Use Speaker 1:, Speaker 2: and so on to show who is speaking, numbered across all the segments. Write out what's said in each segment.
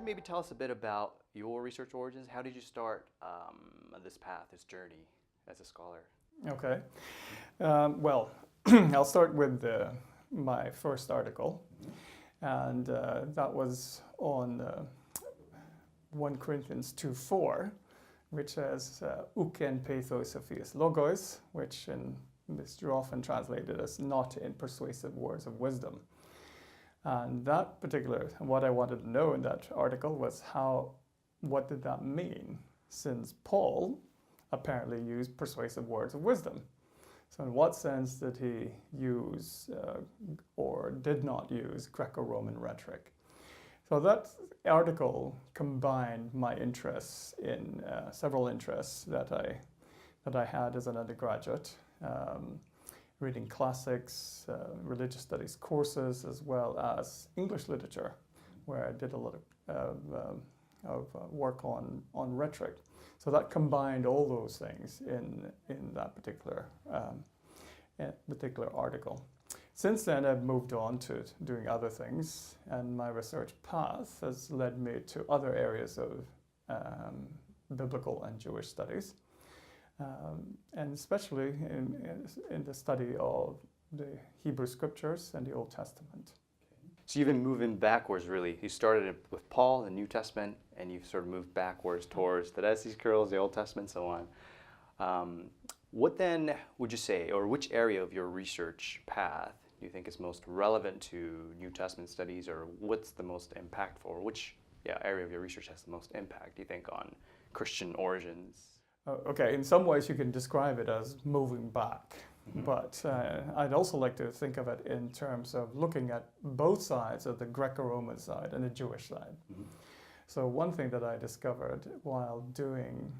Speaker 1: maybe tell us a bit about your research origins? How did you start this path, this journey as a scholar?
Speaker 2: Okay. Well, I'll start with my first article, and that was on 1 Corinthians 2:4, which says, "Uken peithos Sophias logos," which is often translated as "not in persuasive words of wisdom." And what I wanted to know in that article was what did that mean, since Paul apparently used persuasive words of wisdom. So in what sense did he use or did not use Greco-Roman rhetoric? So that article combined my interests in several interests that I had as an undergraduate, reading classics, religious studies courses, as well as English literature, where I did a lot of work on rhetoric. So that combined all those things in that particular article. Since then, I've moved on to doing other things, and my research path has led me to other areas of biblical and Jewish studies, and especially in the study of the Hebrew Scriptures and the Old Testament.
Speaker 1: So you've been moving backwards, really. You started with Paul, the New Testament, and you've sort of moved backwards towards the Dead Sea Scrolls, the Old Testament, so on. What then would you say, or which area of your research path do you think is most relevant to New Testament studies, or what's the most impactful, or which area of your research has the most impact, do you think, on Christian origins?
Speaker 2: Okay, in some ways you can describe it as moving back. But I'd also like to think of it in terms of looking at both sides of the Greco-Roman side and the Jewish side. So one thing that I discovered while doing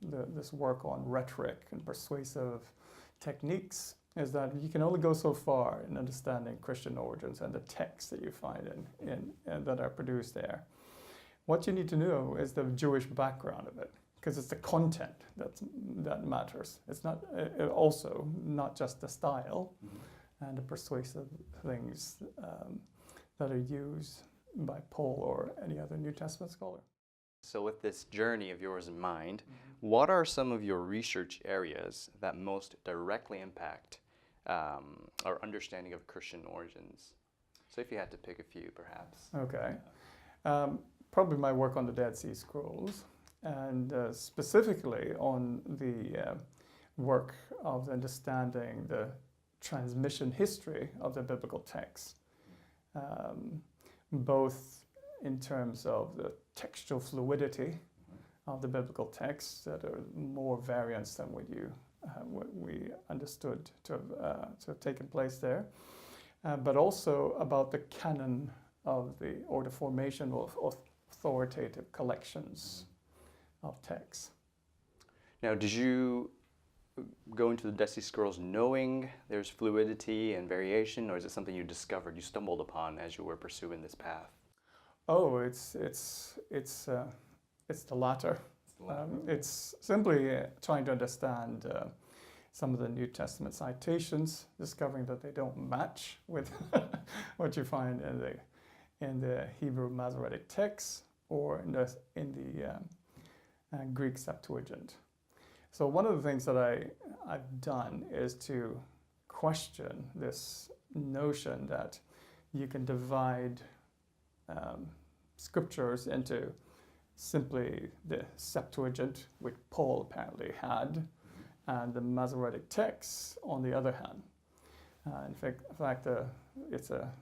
Speaker 2: this work on rhetoric and persuasive techniques is that you can only go so far in understanding Christian origins and the texts that you find in that are produced there. What you need to know is the Jewish background of it, because it's the content that matters. It's also not just the style and the persuasive things that are used by Paul or any other New Testament scholar.
Speaker 1: So with this journey of yours in mind, what are some of your research areas that most directly impact our understanding of Christian origins? So if you had to pick a few, perhaps.
Speaker 2: Okay. Probably my work on the Dead Sea Scrolls, and specifically on the work of understanding the transmission history of the biblical text, both in terms of the textual fluidity of the biblical texts that are more variants than what we understood to have taken place there, but also about the canon of the formation of authoritative collections of texts.
Speaker 1: Now, did you go into the Dead Sea Scrolls knowing there's fluidity and variation, or is it something you discovered, you stumbled upon as you were pursuing this path?
Speaker 2: Oh, it's the latter. It's simply trying to understand some of the New Testament citations, discovering that they don't match with what you find in the Hebrew Masoretic texts or in the Greek Septuagint. So one of the things that I've done is to question this notion that you can divide scriptures into simply the Septuagint, which Paul apparently had, and the Masoretic texts on the other hand. In fact, it's a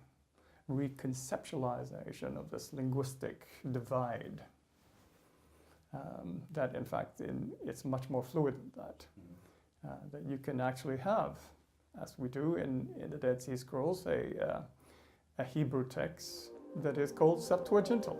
Speaker 2: reconceptualization of this linguistic divide that in fact it's much more fluid than that. That you can actually have, as we do in the Dead Sea Scrolls, a Hebrew text that is called Septuagintal.